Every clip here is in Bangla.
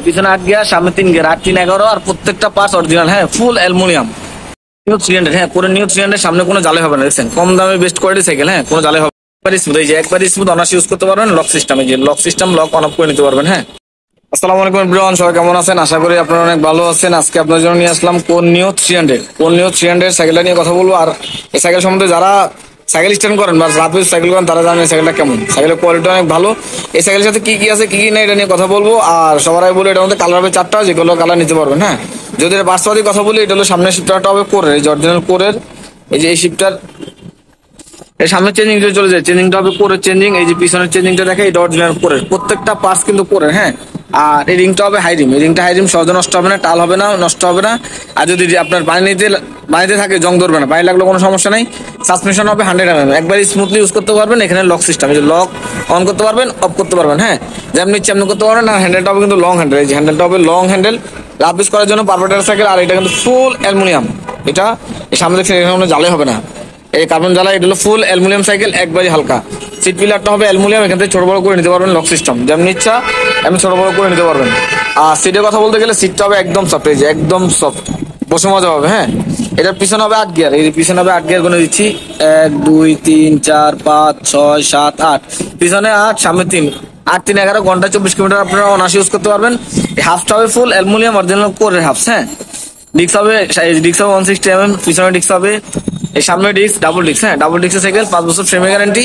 পিছনে 8 গিয়ার, সামনে 3 গিয়ার, 8 3 11, আর প্রত্যেকটা পার্টস অরিজিনাল। হ্যাঁ, ফুল অ্যালুমিনিয়াম, নিউ 300। হ্যাঁ, করে নিউ 300, সামনে কোনো জালে হবে না। দেখছেন, কম দামে বেস্ট কোয়ালিটি সাইকেল। হ্যাঁ, কোনো জালে হবে না। একবারই স্মুথ, এই যে একবারই স্মুথ, অনার্স ইউজ করতে পারবেন। লক সিস্টেম, এই যে lock system, lock on of করে নিতে পারবেন। হ্যাঁ, আসসালামু আলাইকুম এভরিওয়ান, সবাই কেমন আছেন? আশা করি আপনারা অনেক ভালো আছেন। আজকে আপনার জন্য নিয়ে আসলাম কোন নিউ 300 সাইকেলটা নিয়ে কথা বলবো। আর এই সাইকেল সম্বন্ধে যারা সাইকেল স্ট্যান্ড করেন বা রাফিউজ সাইকেল করেন তারা জানেন এই সাইকেলটা কেমন। সাইকেলের কোয়ালিটি অনেক ভালো। এই সাইকেলের সাথে কি কি আছে কি কি নেই এটা নিয়ে কথা বলবো। আর সবার আগে বলে এটার মধ্যে কালার হবে 4টা, যেগুলো কালার নিতে পারবেন। হ্যাঁ, যদি এটা বার্সবাদী কথা বলি, এটা হলো সামনের শিফটারটা হবে কোরের, এই যে অরিজিনাল কোরের। এই যে এই শিফটার, এর সামনে চেঞ্জিং চলে যায়, চেঞ্জিংটা হবে কোরের চেঞ্জিং। এই যে পিছনের চেঞ্জিংটা দেখে, এটা অরিজিনাল কোরের, প্রত্যেকটা পার্টস কিন্তু কোরের। হ্যাঁ, আর এই রিংটা হবে হাই রিম, এই রিংটা হাই রিম, সহজে নষ্ট হবে না, টাল হবে না, নষ্ট হবে না। আর যদি আপনার বাড়িতে থাকে, জং ধরবে না, পানি লাগলে কোনো সমস্যা নেই। সাসপেনশন হবে 100 mm, একবার স্মুথলি ইউজ করতে পারবেন। এখানে লক সিস্টেম, এই যে লক অন করতে পারবেন, অফ করতে পারবেন। হ্যাঁ, যেমনি ইচ্ছে এমনি করতে পারবেন। আর হ্যান্ডেলটা হবে কিন্তু লং হ্যান্ডেল, এই যে হ্যান্ডেলটা হবে লং হ্যান্ডেল, রাফ ইউজ করার জন্য পারফেক্ট সাইকেল। আর এটা কিন্তু ফুল অ্যালুমিনিয়াম, এটা সামনে দেখছেন, এখানে জালে হবে না, এই কার্বন জ্বালা। এটা হলো ফুল অ্যালুমিনিয়াম সাইকেল, একবারই হালকা। সিট পিলারটা হবে অ্যালুমিনিয়াম, এখান থেকে ছোট বড় করে নিতে পারবেন। লক সিস্টেম, যেমন ইচ্ছা এমনি ছোট বড় করে নিতে পারবেন। আর সিটের কথা বলতে গেলে, সিটটা হবে একদম সফট, এই যে একদম সফট, বসে মজা হবে। হ্যাঁ, এটার পিছনে হবে 8 গিয়ার, এই পিছনে হবে 8 গিয়ার গুনে দিচ্ছি, 1 2 3 4 5 6 7 8, পিছনে 8, সামনে 3, 8 3 11, ঘন্টা 24 কিলোমিটার আপনারা অনায়াসে ইউজ করতে পারবেন। এই হাফটা হবে ফুল অ্যালুমিনিয়াম অরিজিনাল কোরের হাফস। হ্যাঁ, ডিস্ক হবে 160 mm, পিছনে ডিস্ক হবে, এই সামনে ডিস্ক ডাবল ডিস্ক। হ্যাঁ, ডাবল ডিস্কের সাইকেল, 5 বছর ফ্রেমে গ্যারান্টি,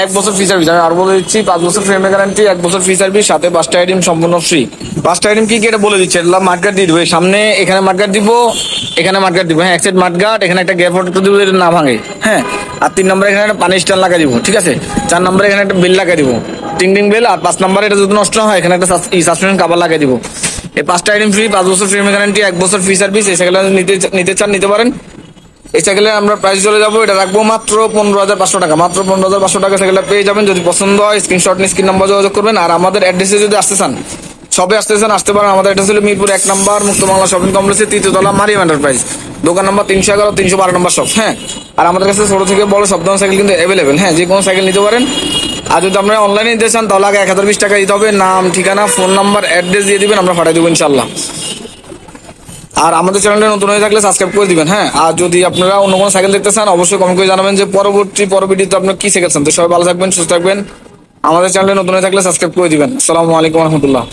1 বছর ফ্রি সার্ভিস। আমি আর বলে দিচ্ছি, 5 বছর ফ্রেমে গ্যারান্টি, 1 বছর ফ্রি সার্ভিস, সাথে 5টা আইটেম সম্পূর্ণ ফ্রি। 5টা আইটেম কি কি এটা বলে দিচ্ছি। এটা মাঠগার্ড দিয়ে দিব, সামনে এখানে মাঠগার্ড দিব, এখানে মাঠগার্ড দিব। হ্যাঁ, এক সাইড মাঠগার্ড, এখানে একটা গ্যাপ ফটো দিব, এটা না ভাঙে। হ্যাঁ, আর 3 নম্বরে এখানে একটা পানি স্ট্যান্ড লাগাই দিব, ঠিক আছে। 4 নম্বরে এখানে একটা বেল লাগাই দিব, টিং টিং বেল। আর 5 নম্বরে এটা যদি নষ্ট হয়, এখানে একটা সাসপেনশন কভার লাগাই দিব। এই 5টা আইটেম ফ্রি, 5 বছর ফ্রেমে গ্যারান্টি, 1 বছর ফ্রি সার্ভিস। এই সাইকেল নিতে চান নিতে পারেন। এই সাইকেলে আমরা প্রাইস চলে যাবো, এটা রাখবো মাত্র 15,500 টাকা। মাত্র 15,500 টাকা সাইকেলটা পেয়ে যাবেন। যদি পছন্দ হয় স্ক্রিনশট নিয়ে স্ক্রিন নাম্বার যোগাযোগ করবেন। আর আমাদের অ্যাড্রেসে যদি আসতে চান, সবে আসতে চান আসতে পারেন। আমাদের অ্যাড্রেস হলো মিরপুর 1 নম্বর মুক্ত বাংলা শপিং কমপ্লেক্সের 3য় তলা, মারিয়াম এন্টারপ্রাইজ, দোকান নাম্বার 311 312 নম্বর শপ। হ্যাঁ, আর আমাদের কাছে ছোট থেকে বড় সব ধরনের সাইকেল কিন্তু অ্যাভেলেবেল। হ্যাঁ, যে কোনো সাইকেল নিতে পারেন। আর যদি আপনারা অনলাইনে নিতে চান, তাহলে আগে 1020 টাকা দিতে হবে। নাম, ঠিকানা, ফোন নাম্বার, অ্যাড্রেস দিয়ে দিবেন, আমরা পাঠিয়ে দেবো ইনশাল্লাহ। আর আমাদের চ্যানেলটা নতুন হয়ে থাকলে সাবস্ক্রাইব করে দিবেন। হ্যাঁ, আর যদি আপনারা অন্য কোনো সাইকেল দেখতে চান, অবশ্যই কমেন্ট করে জানাবেন যে পরবর্তীতে আপনার কি সাইকেল চান। তো সবাই ভালো থাকবেন, সুস্থ থাকবেন। আমাদের চ্যানেলে নতুন হয়ে থাকলে সাবস্ক্রাইব করে দিবেন। আসসালামু আলাইকুম রহমতুল্লাহ।